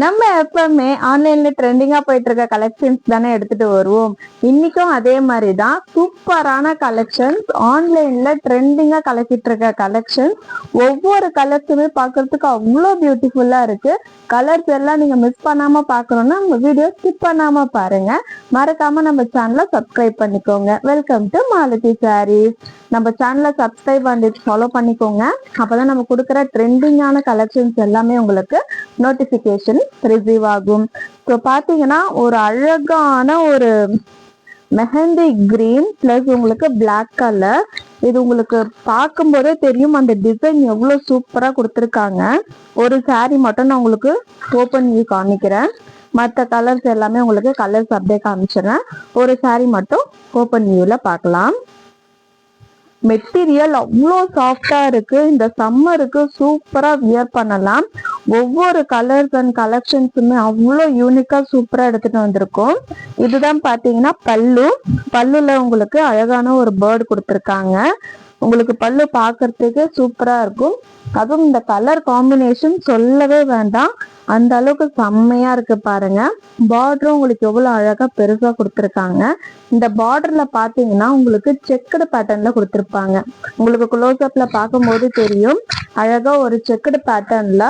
நம்ம எப்பவுமே ஆன்லைன்ல ட்ரெண்டிங்கா போயிட்டு இருக்க கலெக்ஷன்ஸ் தானே எடுத்துட்டு வருவோம். இன்னைக்கும் அதே மாதிரிதான் சூப்பரான கலெக்ஷன்ஸ் ஆன்லைன்ல ட்ரெண்டிங்கா கலக்கிட்டு இருக்க கலெக்ஷன்ஸ். ஒவ்வொரு கலர்ஸுமே பாக்குறதுக்கு அவ்வளோ பியூட்டிஃபுல்லா இருக்கு. கலர்ஸ் எல்லாம் நீங்க மிஸ் பண்ணாம பாக்கணும்னா நம்ம வீடியோ ஸ்கிப் பண்ணாம பாருங்க. மறக்காம நம்ம சேனலை சப்ஸ்கிரைப் பண்ணிக்கோங்க. Welcome to Malathi sarees. நம்ம சேனலை சப்ஸ்கிரைப் பண்ணிட்டு ஃபாலோ பண்ணிக்கோங்க. அப்பதான் நம்ம கொடுக்குற ட்ரெண்டிங்கான கலெக்ஷன்ஸ் எல்லாமே உங்களுக்கு நோட்டிபிகேஷன் ரிசீவ் ஆகும். ஸோ பாத்தீங்கன்னா ஒரு அழகான ஒரு மெஹந்தி கிரீன் பிளஸ் உங்களுக்கு பிளாக் கலர். இது உங்களுக்கு பார்க்கும்போதே தெரியும் அந்த டிசைன் எவ்வளவு சூப்பரா கொடுத்துருக்காங்க. ஒரு சாரி மட்டும் நான் உங்களுக்கு ஓப்பன் வியூ காமிக்கிறேன். மற்ற கலர்ஸ் எல்லாமே உங்களுக்கு கலர்ஸ் அப்படியே காமிச்சிடுறேன். ஒரு சாரி மட்டும் ஓப்பன் வியூல பார்க்கலாம். மெட்டீரியல் அவ்வளோ சாஃப்டா இருக்கு. இந்த சம்மருக்கு சூப்பரா வியர் பண்ணலாம். ஒவ்வொரு கலர்ஸ் அண்ட் கலெக்ஷன்ஸுமே அவ்வளோ யூனிக்கா சூப்பரா எடுத்துட்டு வந்திருக்கோம். இதுதான் பாத்தீங்கன்னா பல்லுல உங்களுக்கு அழகான ஒரு பேர்டு கொடுத்துருக்காங்க. உங்களுக்கு பல்லு பார்க்கறதுக்கு சூப்பரா இருக்கும். அதுவும் இந்த கலர் காம்பினேஷன் சொல்லவே வேண்டாம், அந்த அளவுக்கு செம்மையா இருக்கு பாருங்க. பார்டரும் உங்களுக்கு எவ்வளவு அழகா பெருசா கொடுத்துருக்காங்க. இந்த பார்டர்ல பாத்தீங்கன்னா உங்களுக்கு செக்குடு பேட்டர்ன்ல கொடுத்துருப்பாங்க. உங்களுக்கு க்ளோஸ் அப்ல பார்க்கும்போது தெரியும் அழகா ஒரு செக்குடு பேட்டர்ன்ல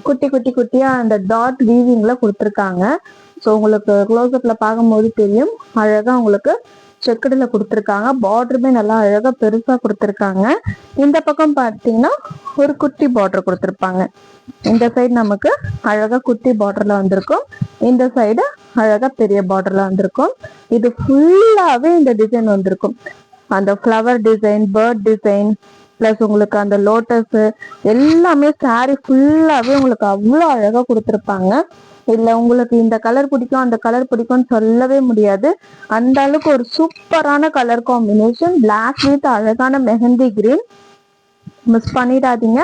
குட்டி குட்டி குட்டியா அந்த டாட் வீவிங்ல கொடுத்துருக்காங்க. ஸோ உங்களுக்கு க்ளோஸ் அப்ல பார்க்கும்போது தெரியும் அழகா உங்களுக்கு செக்குடுல கொடுத்துருக்காங்க. பார்டருமே நல்லா அழகா பெருசா கொடுத்துருக்காங்க. இந்த பக்கம் பார்த்தீங்கன்னா ஒரு குட்டி பார்டர் கொடுத்துருப்பாங்க. இந்த சைடு நமக்கு அழகா குட்டி பார்டர்ல வந்திருக்கும், இந்த சைடு அழகா பெரிய பார்டர்ல வந்திருக்கும். இது ஃபுல்லாவே இந்த டிசைன் வந்திருக்கும். அந்த flower design, bird design plus உங்களுக்கு அந்த லோட்டஸ் எல்லாமே சாரி ஃபுல்லாவே உங்களுக்கு அவ்வளோ அழகா கொடுத்துருப்பாங்க. இல்ல உங்களுக்கு இந்த கலர் பிடிக்கும் அந்த கலர் பிடிக்கும்னு சொல்லவே முடியாது. அந்த அளவுக்கு ஒரு சூப்பரான கலர் காம்பினேஷன். பிளாக் வித் அழகான மெஹந்தி கிரீன். மிஸ் பண்ணிடாதீங்க.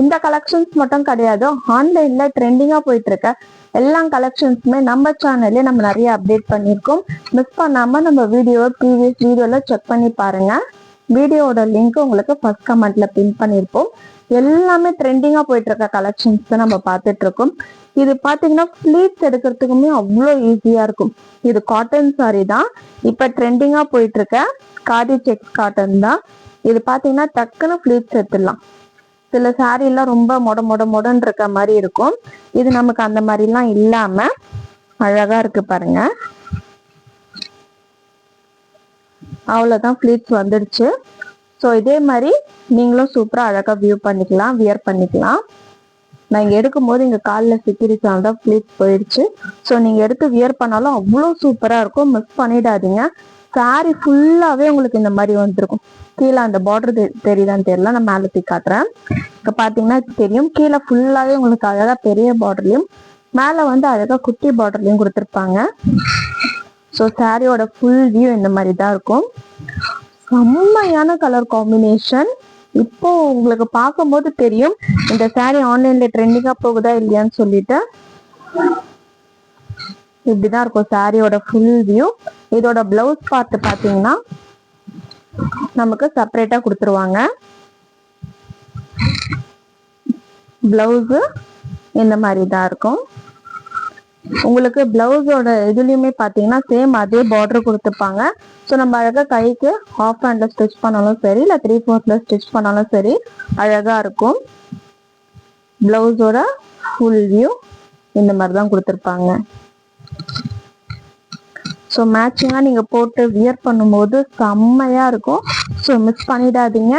இந்த கலெக்ஷன்ஸ் மட்டும் கிடையாது, ஆன்லைன்ல ட்ரெண்டிங்கா போயிட்டு இருக்க எல்லா கலெக்ஷன்ஸுமே நம்ம சேனல்ல நம்ம நிறைய அப்டேட் பண்ணியிருக்கோம். மிஸ் பண்ணாம நம்ம ப்ரீவியஸ் வீடியோல செக் பண்ணி பாருங்க. வீடியோட லிங்க் உங்களுக்கு ஃபர்ஸ்ட் கமெண்ட்ல பின் பண்ணியிருப்போம். எல்லாமே ட்ரெண்டிங்கா போயிட்டு இருக்க கலெக்ஷன்ஸ் தான் நம்ம பார்த்துட்டு இருக்கோம். இது பாத்தீங்கன்னா ஃபிளீட்ஸ் எடுக்கிறதுக்குமே அவ்வளோ ஈஸியா இருக்கும். இது காட்டன் சாரி தான், இப்ப ட்ரெண்டிங்கா போயிட்டு இருக்க காதி செக்ஸ் காட்டன் தான். இது பாத்தீங்கன்னா டக்குன்னு ஃபிளீட்ஸ் எடுத்துடலாம். சில சாரி எல்லாம் ரொம்ப மொடன்னு இருக்க மாதிரி இருக்கும். இது நமக்கு அந்த மாதிரி எல்லாம் இல்லாம அழகா இருக்கு பாருங்க. அவ்வளவுதான், ஃபிளீட்ஸ் வந்துடுச்சு. ஸோ இதே மாதிரி நீங்களும் சூப்பரா அழகா வியர் பண்ணிக்கலாம். நான் இங்க எடுக்கும் போது இங்க காலில் சிக்கிரிச்சால் தான் ஃபிளீட்ஸ் போயிடுச்சு. ஸோ நீங்க எடுத்து வியர் பண்ணாலும் அவ்வளோ சூப்பரா இருக்கும். மிஸ் பண்ணிடாதீங்க. சாரி ஃபுல்லாவே உங்களுக்கு இந்த மாதிரி வந்துருக்கும். கீழே அந்த பார்டர் தெரியுதான்னு தெரியல, நான் மேலே தூக்கி காட்டுறேன். இப்போ பாத்தீங்கன்னா தெரியும், கீழே ஃபுல்லாவே உங்களுக்கு அழகா பெரிய பார்டர்லயும் மேலே வந்து அழகா குட்டி பார்டர்லயும் கொடுத்துருப்பாங்க. ஸோ சாரியோட ஃபுல் வியூ இந்த மாதிரி தான் இருக்கும். செம்மையான கலர் காம்பினேஷன். இப்போ உங்களுக்கு பார்க்கும்போது தெரியும் இந்த சாரி ஆன்லைன்ல ட்ரெண்டிங்கா போகுதா இல்லையான்னு சொல்லிட்டு. இப்படிதான் இருக்கும் சாரியோட ஃபுல் வியூ. இதோட பிளவுஸ் பார்ட் பாத்தீங்கன்னா நமக்கு செப்பரேட்டா கொடுத்துருவாங்க. பிளவுஸ் இந்த மாதிரி தான் இருக்கும். உங்களுக்கு பிளவுஸோட இதுலயுமே பாத்தீங்கன்னா சேம் அதே பார்டர் கொடுத்துருப்பாங்க. ஸோ நம்ம அழகா கைக்கு ஹாஃப் ஹேண்ட்ல ஸ்டிச் பண்ணாலும் சரி, இல்லை 3/4 ஸ்டிச் பண்ணாலும் சரி அழகா இருக்கும். பிளவுஸோட ஃபுல் வியூ இந்த மாதிரி தான் கொடுத்துருப்பாங்க. ஸோ மேட்சிங்கா நீங்க போட்டு வியர் பண்ணும்போது செம்மையா இருக்கும். ஸோ மிஸ் பண்ணிடாதீங்க.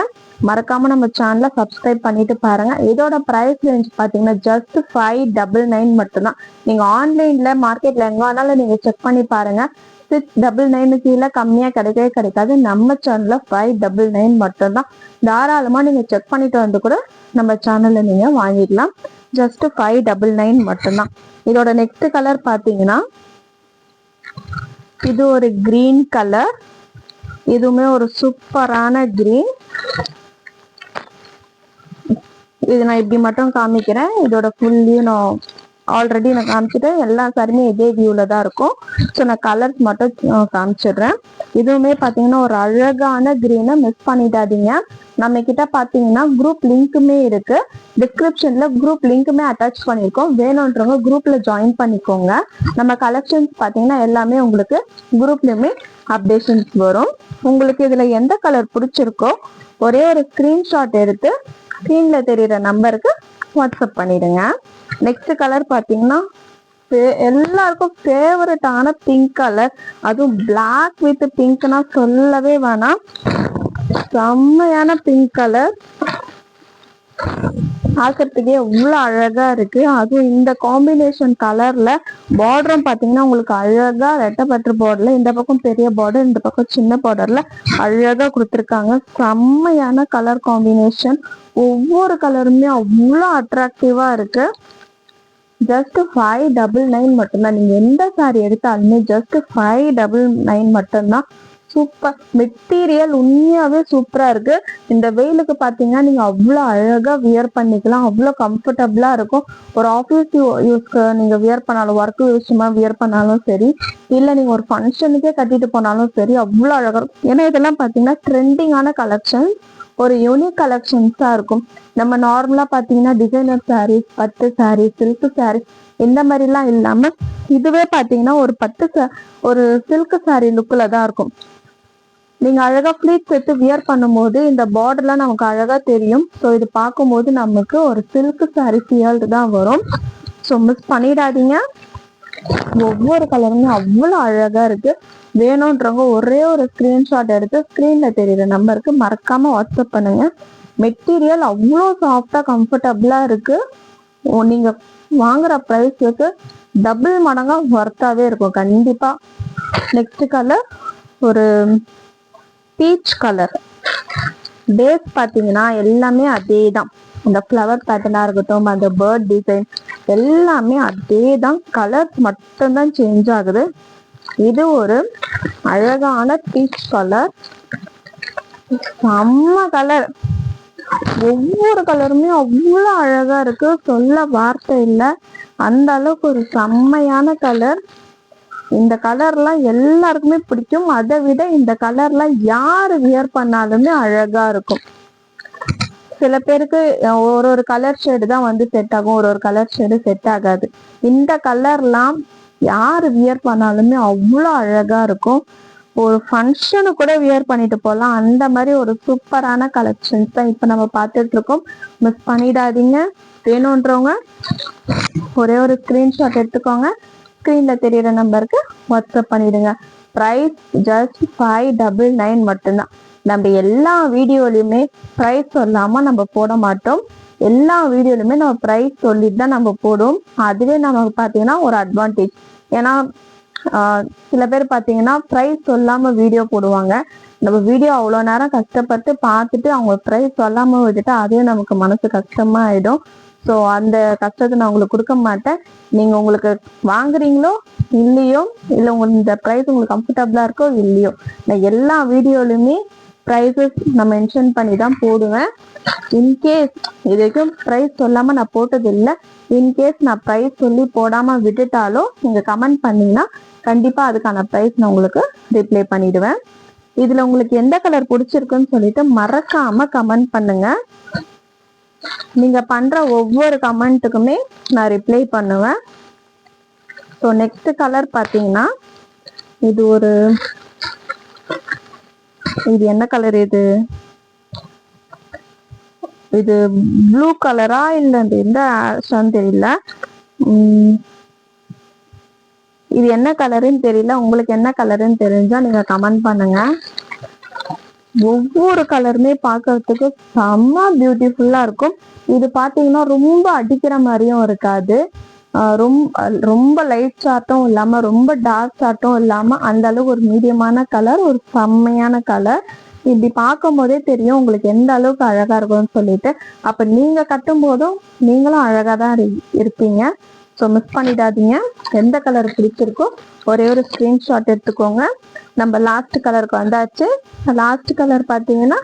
மறக்காம நம்ம சேனலை சப்ஸ்கிரைப் பண்ணிட்டு பாருங்க. இதோட பிரைஸ் ரேஞ்ச் பாத்தீங்கன்னா ஜஸ்ட் 599 மட்டும்தான். நீங்க ஆன்லைன்ல மார்க்கெட்ல எங்க வேணாலும் நீங்க செக் பண்ணி பாருங்க. 699 கீழே கம்மியா கிடைக்கவே கிடைக்காது. நம்ம சேனல்ல 599 மட்டும்தான். தாராளமா நீங்க செக் பண்ணிட்டு வந்து கூட நம்ம சேனல்ல நீங்க வாங்கிக்கலாம். ஜஸ்ட் 599 மட்டும்தான். இதோட நெக்ஸ்ட் கலர் பாத்தீங்கன்னா இது ஒரு கிரீன் கலர். இதுவுமே ஒரு சூப்பரான கிரீன். இது நான் இப்படி மட்டும் காமிக்கிறேன். இதோட ஃபுல் வியூ நான் ஆல்ரெடி நான் காமிச்சிட்டேன். எல்லா சாரியுமே இதே வியூல தான் இருக்கும். ஸோ நான் கலர்ஸ் மட்டும் காமிச்சிடுறேன். இதுவுமே பார்த்தீங்கன்னா ஒரு அழகான கிரீனை மிஸ் பண்ணிடாதீங்க. நம்ம கிட்ட பார்த்தீங்கன்னா குரூப் லிங்க்குமே இருக்கு. டிஸ்கிரிப்ஷன்ல குரூப் லிங்க்குமே அட்டாச் பண்ணியிருக்கோம். வேணுன்றவங்க குரூப்ல ஜாயின் பண்ணிக்கோங்க. நம்ம கலெக்ஷன்ஸ் பார்த்தீங்கன்னா எல்லாமே உங்களுக்கு குரூப்லயுமே அப்டேஷன்ஸ் வரும். உங்களுக்கு இதுல எந்த கலர் பிடிச்சிருக்கோ ஒரே ஒரு ஸ்கிரீன்ஷாட் எடுத்து ஸ்கிரீன்ல தெரியுற நம்பருக்கு வாட்ஸ்அப் பண்ணிடுங்க. நெக்ஸ்ட் கலர் பார்த்தீங்கன்னா எல்லாருக்கும் ஃபேவரட்டான பிங்க் கலர். அதுவும் பிளாக் வித் பிங்க்னா சொல்லவே வேணாம். செம்மையான பிங்க் கலர், பார்க்கறதுக்கே எவ்வளவு அழகா இருக்கு. அதுவும் இந்த காம்பினேஷன் கலர்ல பார்டரும் பாத்தீங்கன்னா உங்களுக்கு அழகா ரெட்டப்பட்டு பார்டர்ல இந்த பக்கம் பெரிய பார்டர், இந்த பக்கம் சின்ன பார்டர்ல அழகா கொடுத்துருக்காங்க. செம்மையான கலர் காம்பினேஷன். ஒவ்வொரு கலருமே அவ்வளோ அட்ராக்டிவா இருக்கு. ஜஸ்ட் 599 மட்டும்தான். நீங்க எந்த சாரி எடுத்தாலுமே ஜஸ்ட் 599 மட்டும்தான். சூப்பர் மெட்டீரியல், உண்மையாவே சூப்பரா இருக்கு. இந்த வெயிலுக்கு பாத்தீங்கன்னா நீங்க அவ்வளவு அழகா வியர் பண்ணிக்கலாம். அவ்வளவு கம்ஃபர்டபுளா இருக்கும். ஒரு ஆஃபீஸ் யூஸ்க்கு நீங்க வியர் பண்ணாலும், ஒர்க் விஷயமா வியர் பண்ணாலும் சரி, இல்ல நீங்க ஒரு ஃபங்க்ஷனுக்கே கட்டிட்டு போனாலும் சரி, அவ்வளவு அழகா இருக்கும். ஏன்னா இதெல்லாம் பாத்தீங்கன்னா ட்ரெண்டிங்கான கலெக்ஷன், ஒரு யூனிக் கலெக்ஷன்ஸா இருக்கும். நம்ம நார்மலா பாத்தீங்கன்னா டிசைனர் சாரீஸ், பட்டு சாரீஸ், சில்க் சாரீஸ் இந்த மாதிரி எல்லாம் இல்லாம இதுவே பாத்தீங்கன்னா ஒரு சில்க் சாரீ லுக்ல தான் இருக்கும். நீங்க அழகா ஃபிளீட்ஸ் எடுத்து வியர் பண்ணும்போது இந்த பார்டர்லாம் நமக்கு அழகா தெரியும். ஸோ இது பார்க்கும்போது நமக்கு ஒரு சில்க் சாரீ ஃபீல் தான் வரும். ஸோ மிஸ் பண்ணிடாதீங்க. ஒவ்வொரு கலருமே அவ்வளோ அழகா இருக்கு. வேணும்ன்றவங்க ஒரே ஒரு ஸ்கிரீன்ஷாட் எடுத்து ஸ்கிரீன்ல தெரியுற நம்பருக்கு மறக்காம வாட்ஸ்அப் பண்ணுங்க. மெட்டீரியல் அவ்வளோ சாஃப்டா கம்ஃபர்டபுளா இருக்கு. நீங்க வாங்குற ப்ரைஸுக்கு டபுள் மடங்கா ஒர்த்தாவே இருக்கும் கண்டிப்பா. நெக்ஸ்ட் கலர் ஒரு பீச் கலர். பேஸ் பாத்தீங்கன்னா எல்லாமே அதே தான். இந்த ஃப்ளவர் பேட்டர்னா இருக்கட்டும், அந்த பேர்ட் டிசைன் எல்லாமே அதே தான். கலர்ஸ் மட்டும்தான் சேஞ்ச் ஆகுது. இது ஒரு அழகான பீச் கலர், செம்ம கலர். ஒவ்வொரு கலருமே அவ்வளோ அழகா இருக்கு, சொல்ல வார்த்தை இல்லை. அந்த அளவுக்கு ஒரு செம்மையான கலர். இந்த கலர்லாம் எல்லாருக்குமே பிடிக்கும். அதை விட இந்த கலர்லாம் யாரு வியர் பண்ணாலுமே அழகா இருக்கும். சில பேருக்கு ஒரு கலர் ஷேடு தான் வந்து செட் ஆகும், ஒரு கலர் ஷேடு செட் ஆகாது. இந்த கலர்லாம் யாரு வியர் பண்ணாலுமே அவ்வளோ அழகா இருக்கும். ஒரு ஃபங்க்ஷனு கூட வியர் பண்ணிட்டு போகலாம். அந்த மாதிரி ஒரு சூப்பரான கலெக்ஷன்ஸ் தான் இப்போ நம்ம பார்த்துட்டு இருக்கோம். மிஸ் பண்ணிடாதீங்க. வேணுன்றவங்க ஒரே ஒரு ஸ்கிரீன்ஷாட் எடுத்துக்கோங்க. ஸ்கிரீன்ல தெரியுற நம்பருக்கு வாட்ஸ்அப் பண்ணிடுங்க. ப்ரைஸ் ஜஸ்ட் 599 மட்டும்தான். நம்ம எல்லா வீடியோலையுமே ப்ரைஸ் சொல்லாம நம்ம போட மாட்டோம். எல்லா வீடியோலையுமே நம்ம ப்ரைஸ் சொல்லிட்டு தான் நம்ம போடுவோம். அதுவே நமக்கு பார்த்தீங்கன்னா ஒரு அட்வான்டேஜ். ஏன்னா சில பேர் பார்த்தீங்கன்னா ப்ரைஸ் சொல்லாம வீடியோ போடுவாங்க. நம்ம வீடியோ அவ்வளோ நேரம் கஷ்டப்பட்டு பார்த்துட்டு அவங்க ப்ரைஸ் சொல்லாம விட்டுட்டா அதுவே நமக்கு மனசு கஷ்டமா ஆயிடும். ஸோ அந்த கஷ்டத்தை நான் உங்களுக்கு கொடுக்க மாட்டேன். நீங்க உங்களுக்கு வாங்குறீங்களோ இல்லையோ, இல்லை உங்களுக்கு இந்த ப்ரைஸ் உங்களுக்கு கம்ஃபர்டபுளா இருக்கோ இல்லையோ, நான் எல்லா வீடியோலையுமே ப்ரைஸஸ் நான் மென்ஷன் பண்ணி தான் போடுவேன். இன்கேஸ் இது வரைக்கும் ப்ரைஸ் சொல்லாம நான் போட்டது இல்லை. இன்கேஸ் நான் ப்ரைஸ் சொல்லி போடாம விட்டுட்டாலும் நீங்க கமெண்ட் பண்ணீங்கன்னா கண்டிப்பா அதுக்கான ப்ரைஸ் நான் உங்களுக்கு ரிப்ளை பண்ணிடுவேன். இதுல உங்களுக்கு எந்த கலர் பிடிச்சிருக்குன்னு சொல்லிட்டு மறக்காம கமெண்ட் பண்ணுங்க. நீங்க பண்ற ஒவ்வொரு கமெண்ட்டுக்குமே நான் ரிப்ளை பண்ணுவேன். ஸோ நெக்ஸ்ட் கலர் பார்த்தீங்கன்னா இது என்ன கலர்? இது ப்ளூ கலரா இல்லை எந்த ஆஷான்னு தெரியல. இது என்ன கலருன்னு தெரியல. உங்களுக்கு என்ன கலருன்னு தெரிஞ்சா நீங்க கமெண்ட் பண்ணுங்க. ஒவ்வொரு கலருமே பார்க்கறதுக்கு செம்ம பியூட்டிஃபுல்லா இருக்கும். இது பார்த்தீங்கன்னா ரொம்ப அடிக்கிற மாதிரியும் இருக்காது, ரொம்ப லைட் ஷார்ட்டும் இல்லாம ரொம்ப டார்க் ஷார்ட்டும் இல்லாம அந்த அளவுக்கு ஒரு மீடியமான கலர், ஒரு செம்மையான கலர். இப்படி பார்க்கும் போதே தெரியும் உங்களுக்கு எந்த அளவுக்கு அழகா இருக்கும்னு சொல்லிட்டு. அப்ப நீங்க கட்டும் போதும் நீங்களும் அழகா தான் இருப்பீங்க. ஸோ மிஸ் பண்ணிடாதீங்க. எந்த கலர் பிடிச்சிருக்கோ ஒரே ஒரு ஸ்கிரீன்ஷாட் எடுத்துக்கோங்க. நம்ம லாஸ்ட் கலருக்கு வந்தாச்சு. லாஸ்ட் கலர் பார்த்தீங்கன்னா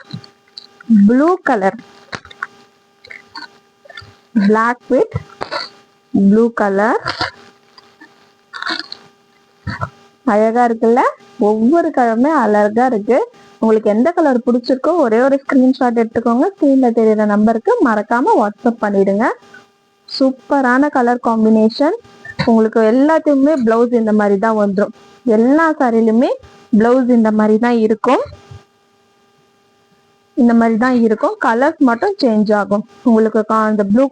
blue colour, black with blue colour அழகா இருக்குல்ல. ஒவ்வொரு கலருமே அழகா இருக்கு. உங்களுக்கு எந்த கலர் பிடிச்சிருக்கோ ஒரே ஒரு ஸ்கிரீன்ஷாட் எடுத்துக்கோங்க. ஸ்கிரீன்ல தெரியுற நம்பருக்கு மறக்காம வாட்ஸ்அப் பண்ணிடுங்க. சூப்பரான கலர் காம்பினேஷன். உங்களுக்கு எல்லாத்தையுமே பிளவுஸ் இந்த மாதிரி தான் வந்துடும். எல்லா சாரிலுமே பிளவுஸ் இந்த மாதிரி தான் இருக்கும். இந்த மாதிரி தான் இருக்கும். கலர்ஸ் மட்டும் சேஞ்ச் ஆகும். உங்களுக்கு அந்த ப்ளூ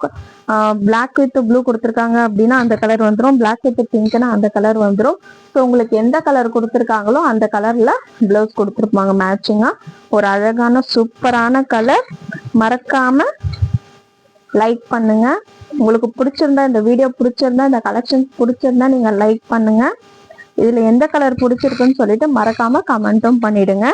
பிளாக் வித் ப்ளூ கொடுத்துருக்காங்க அப்படின்னா அந்த கலர் வந்துடும். பிளாக் வித் பிங்க்னா அந்த கலர் வந்துடும். ஸோ உங்களுக்கு எந்த கலர் கொடுத்துருக்காங்களோ அந்த கலர்ல பிளவுஸ் கொடுத்துருப்பாங்க மேட்சிங்கா. ஒரு அழகான சூப்பரான கலர். மறக்காம லைக் பண்ணுங்க. உங்களுக்கு பிடிச்சிருந்தா, இந்த வீடியோ பிடிச்சிருந்தா, இந்த கலெக்ஷன்ஸ் பிடிச்சிருந்தா நீங்க லைக் பண்ணுங்க. இதுல எந்த கலர் பிடிச்சிருக்குன்னு சொல்லிட்டு மறக்காம கமெண்ட்டும் பண்ணிடுங்க.